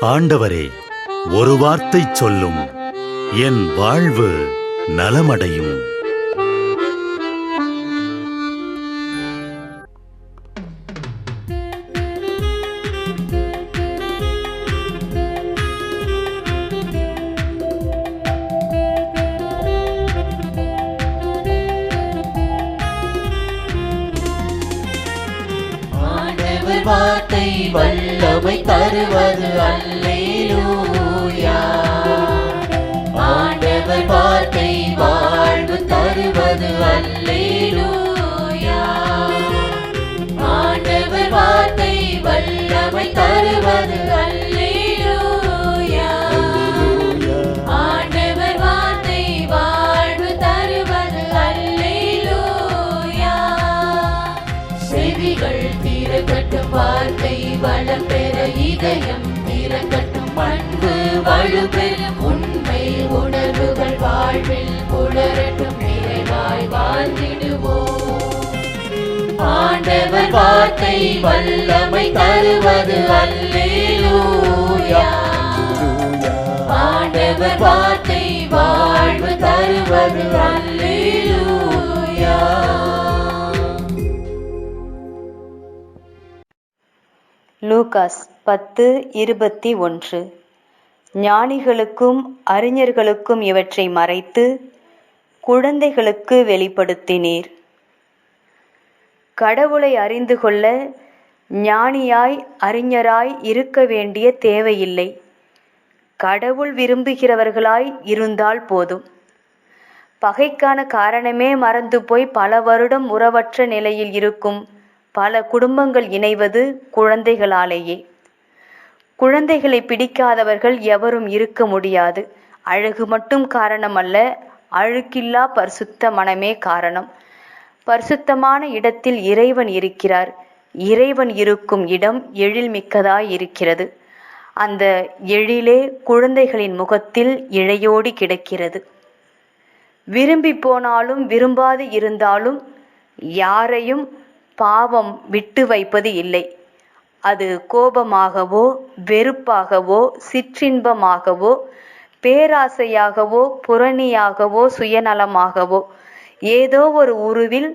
ஆண்டவரே, ஒரு வார்த்தை சொல்லும், என் வாழ்வு நலமடையும். வார்த்தை வல்லமை தருவது அல்லேலூயா. ஆண்டவர் வார்த்தை வாழ்வு தருவது அல்லேலூயா. ஆண்டவர் வார்த்தை வல்லமை தருவது அல்லேலூயா. ஆண்டவர் வார்த்தை வாழ்வு தருவது அல்லேலூயா. செவிகள் திறக்கட்டும், வார்த்தை வளம் பெற இதயம் திறக்கட்டும், பண்பு வலுப்பெறும், உண்மை உணர்வுகள் வாழ்வில் புலரட்டும், நிறைவாய் வாழ்ந்திடுவோம். ஆண்டவர் வார்த்தை வல்லமை தருவது அல்லேலூயா. ஆண்டவர் வார்த்தை வாழ்வு தருவது அல்லேலூயா. லூகாஸ் 10:21. ஞானிகளுக்கும் அறிஞர்களுக்கும் இவற்றை மறைத்து குழந்தைகளுக்கு வெளிப்படுத்தினீர். கடவுளை அறிந்து கொள்ள ஞானியாய் அறிஞராய் இருக்க வேண்டிய தேவையில்லை. கடவுள் விரும்புகிறவர்களாய் இருந்தால் போதும். பகைக்கான காரணமே மறந்து போய் பல வருடம் உறவற்ற நிலையில் இருக்கும் பல குடும்பங்கள் இணைவது குழந்தைகளாலேயே. குழந்தைகளை பிடிக்காதவர்கள் எவரும் இருக்க முடியாது. அழகு மட்டும் காரணமல்ல, அழுக்கில்லா பரிசுத்த மனமே காரணம். பரிசுத்தமான இடத்தில் இறைவன் இருக்கிறார். இறைவன் இருக்கும் இடம் எழில்மிக்கதாய் இருக்கிறது. அந்த எழிலே குழந்தைகளின் முகத்தில் இழையோடி கிடக்கிறது. விரும்பி போனாலும் விரும்பாது இருந்தாலும் யாரையும் பாவம் விட்டு வைப்பது இல்லை. அது கோபமாகவோ வெறுப்பாகவோ சிற்றின்பமாகவோ பேராசையாகவோ புறணியாகவோ சுயநலமாகவோ ஏதோ ஒரு உருவில்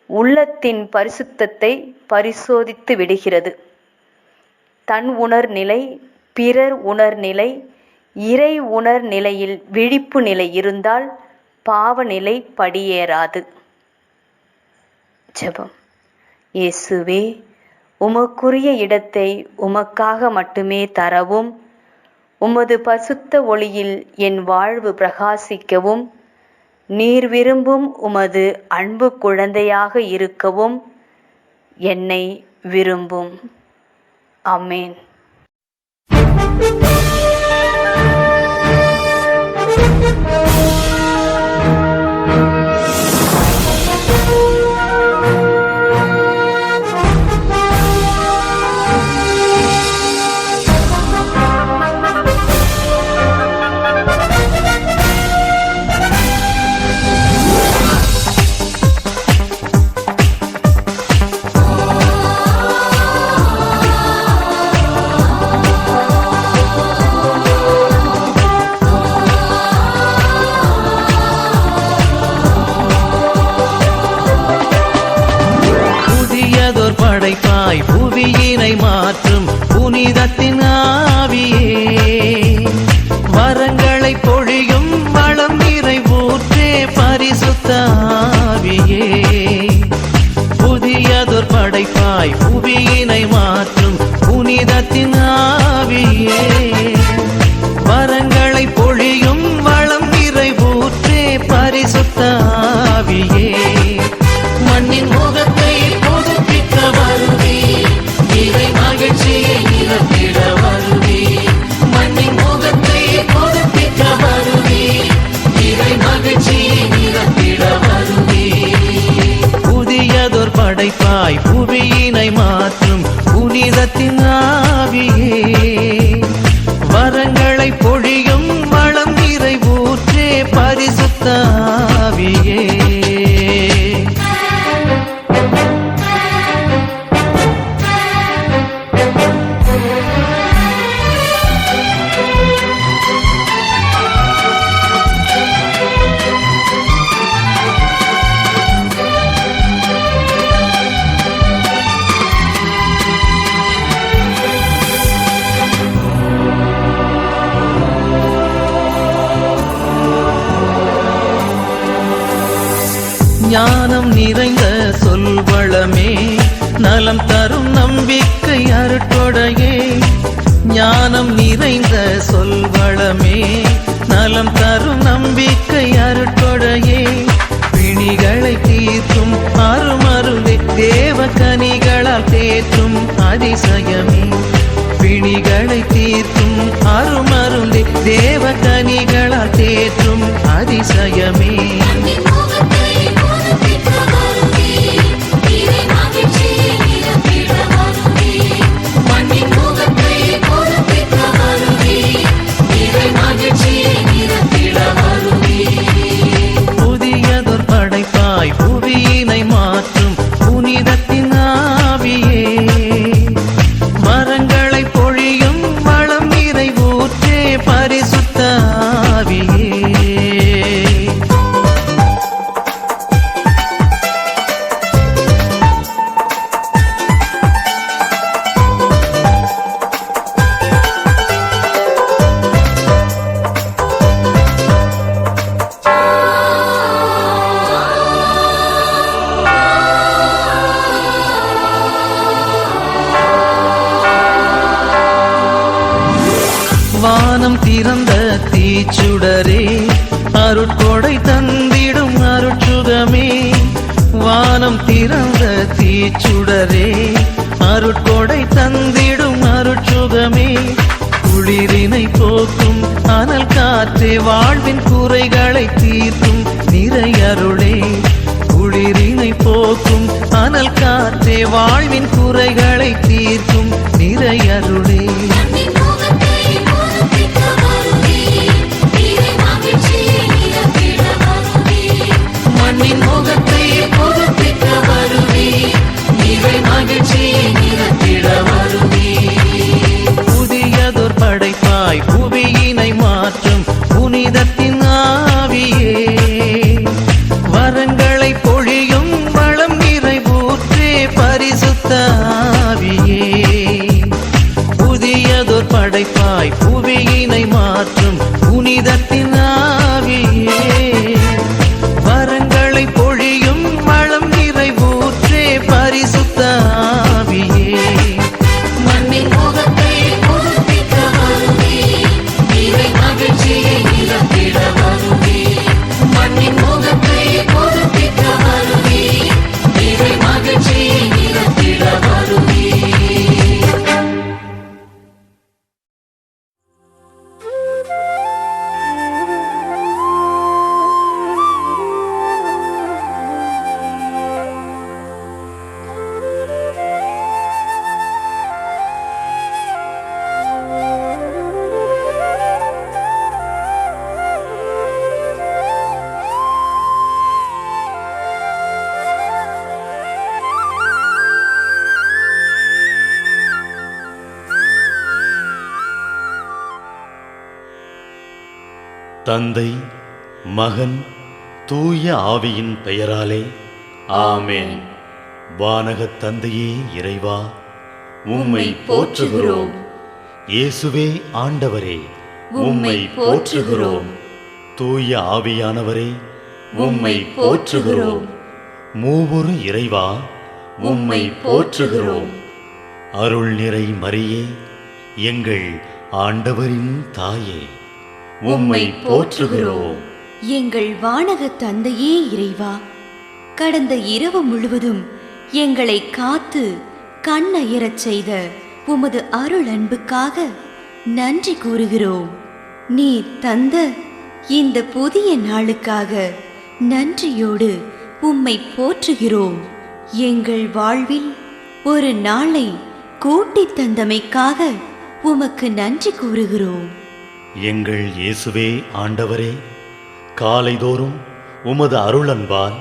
உள்ளத்தின் பரிசுத்தத்தை பரிசோதித்து விடுகிறது. தன் உணர்நிலை, பிறர் உணர்நிலை, இறை உணர்நிலையில் விழிப்பு நிலை இருந்தால் பாவநிலை படியேறாது. ஜெபம். இயேசுவே, உமக்குரிய இடத்தை உமக்காக மட்டுமே தரவும், உமது பரிசுத்த ஒளியில் என் வாழ்வு பிரகாசிக்கவும், நீர் விரும்பும் உமது அன்பு குழந்தையாக இருக்கவும் என்னை விரும்பும். ஆமென். படைப்பாய் புவியினை மாற்றும் புனிதத்தின் ஆவியே, வரங்களை பொழியும் வளம் நிறைவூற்றே பரிசுத்த ஆவியே. புதியதொரு படைப்பாய் புவியினை மாற்றும் புனிதத்தின் ஆவியே, வரங்களை பொழியும் வளம் நிறைவூற்றே பரிசுத்த ஆவியே. மண்ணின் முகத்தை புதுப்பிக்க வருவி, இறை மகிழ்ச்சியை நிரப்பிட வருவி. மண்ணின் முகத்தை புதுப்பிக்க வருவி, இறை மகிழ்ச்சியை நிரப்பிட வருவி. புதியதொரு படைப்பாய் புவியினை மாற்றும் புனிதத்தின் ஆவியே, வரங்களை பொழியும் வளம் நிறைவூற்றே பரிசுத்த ஆவியே. ஞானம் நிறைந்த சொல்வளமே, நலம் தரும் நம்பிக்கை அருட்கொடையே. ஞானம் நிறைந்த சொல்வளமே, நலம் தரும் நம்பிக்கை அருட்கொடையே. பிணிகளை தீர்க்கும் அருமருளே, தேவ கனிகளால் தேற்றும் அதிசயமே. பிணிகளை தீர்க்கும் அருமருளே, தேவ கனிகளால் தேற்றும் அதிசயமே. புதியதொரு படைப்பாய் புவியினை மாற்றும் புனிதத்தின் ஆவியே, மரங்களை பொழியும் வளம் நிறைவூற்றே பரிசுத்த ஆவியே. வானம் திறந்த தீச்சுடரே, அருட்கொடை தந்திடும் அருட்சுகமே. வானம் திறந்த தீச்சுடரே, அருட்கொடை தந்திடும் அருட்சுகமே. குளிரினை போக்கும் அனல் காற்றே, வாழ்வின் குறைகளை தீர்க்கும் நிறையருளே. குளிரினை போக்கும் அனல் காற்றே, வாழ்வின் குறைகளை தீர்க்கும் நிறையருளே. மண்ணின் முகத்தை புதுப்பிக்க வருவி, இவை மகிழ்ச்சியை நிரப்பிட வருவி. புதியதொரு படைப்பாய் புவியினை மாற்றும் புனிதத்தின் ஆவியே, வரங்களை பொழியும் வளம் நிறைவூற்றே பரிசுத்த ஆவியே. புதியதொரு படைப்பாய் புவியினை மாற்றும் புனிதத்தின் ஆவியே, வரங்களை பொழியும் வளம் நிறைவூற்றே பரிசுத்த ஆவியே. மண்ணின் முகத்தை புதுப்பிக்க வருவி, இறை மகிழ்ச்சியை நிரப்பிட வருவி. மண்ணின் முகத்தை புதுப்பிக்க வருவி, இறை மகிழ்ச்சியை நிரப்பிட வருவி. தந்தை, மகன், தூய ஆவியின் பெயராலே ஆமென். வானகத் தந்தையே இறைவா, உம்மை போற்றுகிறோம். இயேசுவே ஆண்டவரே, உம்மை போற்றுகிறோம். தூய ஆவியானவரே, உம்மை போற்றுகிறோம். மூவொரு இறைவா, உம்மை போற்றுகிறோம். அருள் நிறை மரியே, எங்கள் ஆண்டவரின் தாயே, உம்மை போற்றுகிறோம். எங்கள் வானக தந்தையே இறைவா, கடந்த இரவு முழுவதும் எங்களை காத்து கண்ணயரச் செய்த உமது அருள் அன்புக்காக நன்றி கூறுகிறோம். நீர் தந்த இந்த புதிய நாளுக்காக நன்றியோடு உம்மை போற்றுகிறோம். எங்கள் வாழ்வில் ஒரு நாளை கூட்டித் தந்தமைக்காக உமக்கு நன்றி கூறுகிறோம். எங்கள் இயேசுவே ஆண்டவரே, காலைதோறும் உமது அருளன்பால்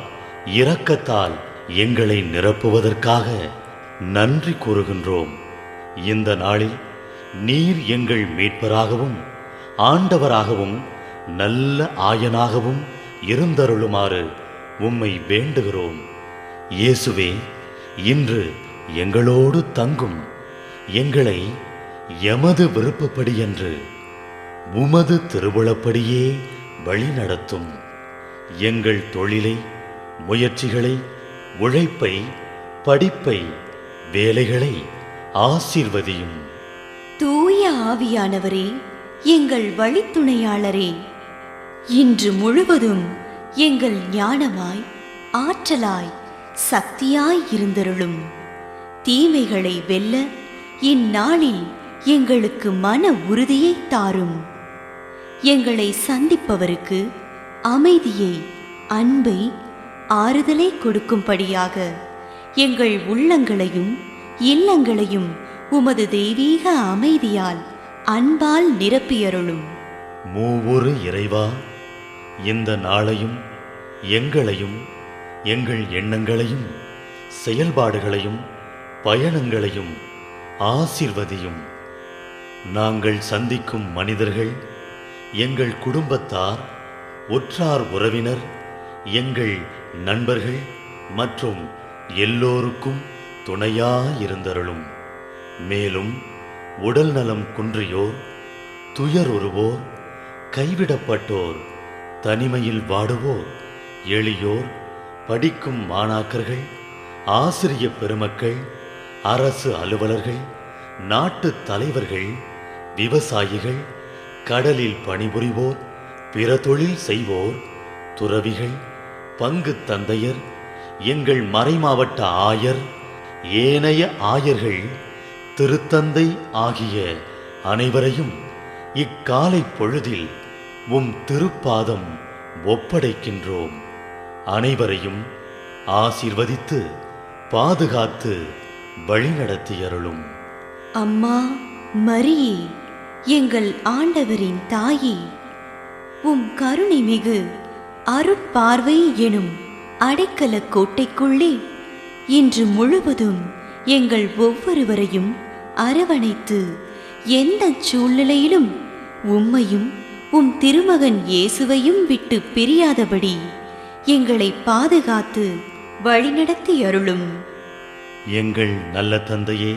இரக்கத்தால் எங்களை நிரப்புவதற்காக நன்றி கூறுகின்றோம். இந்த நாளில் நீர் எங்கள் மீட்பராகவும் ஆண்டவராகவும் நல்ல ஆயனாகவும் இருந்தருளுமாறு உம்மை வேண்டுகிறோம். இயேசுவே, இன்று எங்களோடு தங்கும். எங்களை எமது விருப்பப்படியன்று உமது திருவுளப்படியே வழிநடத்தும். எங்கள் தொழிலை முயற்சிகளை, உழைப்பை, படிப்பை, வேலைகளை ஆசீர்வதியும். தூய ஆவியானவரே, எங்கள் வழித்துணையாளரே, இன்று முழுவதும் எங்கள் ஞானமாய், ஆற்றலாய், சக்தியாய் இருந்தருளும். தீமைகளை வெல்ல இந்நாளில் எங்களுக்கு மன உறுதியை தாரும். எங்களை சந்திப்பவருக்கு அமைதியை, அன்பை, ஆறுதலை கொடுக்கும்படியாக எங்கள் உள்ளங்களையும் இல்லங்களையும் உமது தெய்வீக அமைதியால், அன்பால் நிரப்பியருளும். மூவொரு இறைவா, இந்த நாளையும் எங்களையும், எங்கள் எண்ணங்களையும், செயல்பாடுகளையும், பயணங்களையும் ஆசீர்வதியும். நாங்கள் சந்திக்கும் மனிதர்கள், எங்கள் குடும்பத்தார், உற்றார் உறவினர், எங்கள் நண்பர்கள் மற்றும் எல்லோருக்கும் துணையாயிருந்தருளும். மேலும் உடல் நலம் குன்றியோர், துயருறுவோர், கைவிடப்பட்டோர், தனிமையில் வாடுவோர், எளியோர், படிக்கும் மாணாக்கர்கள், ஆசிரிய பெருமக்கள், அரசு அலுவலர்கள், நாட்டு தலைவர்கள், விவசாயிகள், கடலில் பணிபுரிவோர், பிற தொழில் செய்வோர், துறவிகள், பங்கு தந்தையர், எங்கள் மறைமாவட்ட ஆயர், ஏனைய ஆயர்கள், திருத்தந்தை ஆகிய அனைவரையும் இக்காலை பொழுதில் உம் திருப்பாதம் ஒப்படைக்கின்றோம். அனைவரையும் ஆசீர்வதித்து பாதுகாத்து வழிநடத்தியருளும். அம்மா மரியே, எங்கள் ஆண்டவரின் தாயே, உம் கருணை மிகு அருட்பார்வை எனும் அடைக்கல கோட்டைக்குள்ளே இன்று முழுவதும் எங்கள் ஒவ்வொருவரையும் அரவணைத்து எந்த சூழ்நிலையிலும் உம்மையும் உம் திருமகன் இயேசுவையும் விட்டு பிரியாதபடி எங்களை பாதுகாத்து வழிநடத்தி அருளும். எங்கள் நல்ல தந்தையே,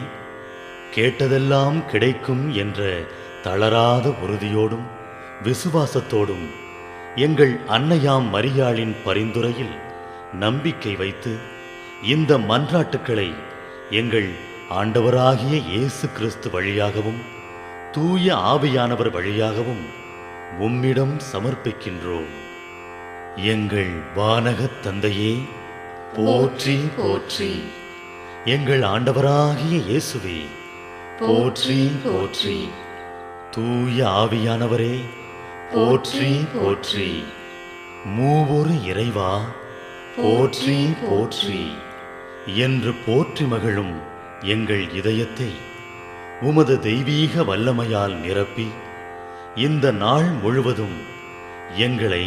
கேட்டதெல்லாம் கிடைக்கும் என்ற தளராத உறுதியோடும் விசுவாசத்தோடும் எங்கள் அன்னையாம் மரியாளின் பரிந்துரையில் நம்பிக்கை வைத்து இந்த மன்றாட்டுக்களை எங்கள் ஆண்டவராகிய இயேசு கிறிஸ்து வழியாகவும் தூய ஆவியானவர் வழியாகவும் உம்மிடம் சமர்ப்பிக்கின்றோம். எங்கள் வானகத் தந்தையே, போற்றி போற்றி. எங்கள் ஆண்டவராகிய இயேசுவே, போற்றி போற்றி. தூய ஆவியானவரே, போற்றி போற்றி. மூவொரு இறைவா, போற்றி போற்றி என்று போற்றி மகிழும் எங்கள் இதயத்தை உமது தெய்வீக வல்லமையால் நிரப்பி இந்த நாள் முழுவதும் எங்களை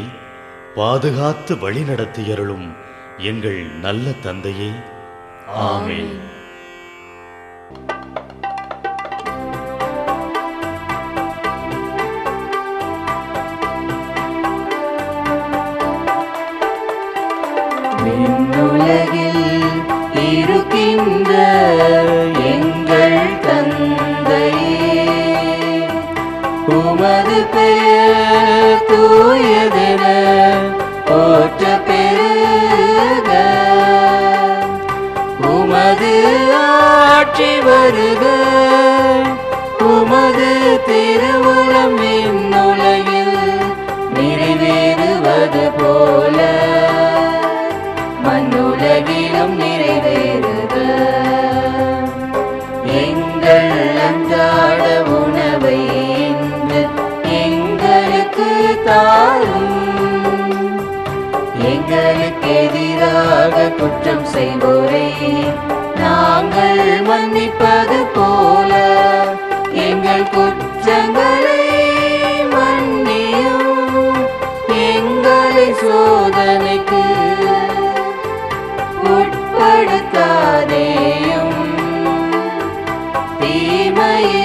பாதுகாத்து வழிநடத்தியருளும் எங்கள் நல்ல தந்தையே, ஆமென். விண்ணுலகில் இருக்கின்ற எங்கள் தந்தையே, உமது பெயர் தூயதென போற்ற பெருக. உமது ஆட்சி வருக. உமது திருவுளம் விண்ணுலகில் நிறைவேறுவது போல மண்ணுலகிலும் நிறைவேறுக. எங்கள் அன்றாட உணவை இன்று எங்களுக்கு தாரும். எங்களுக்கு எதிராக குற்றம் செய்வோரை நாங்கள் மன்னிப்பது போல எங்கள் குற்றங்களை மன்னியும். எங்களை சோதனைக்கு உட்படுத்தாதேயும், தீமையை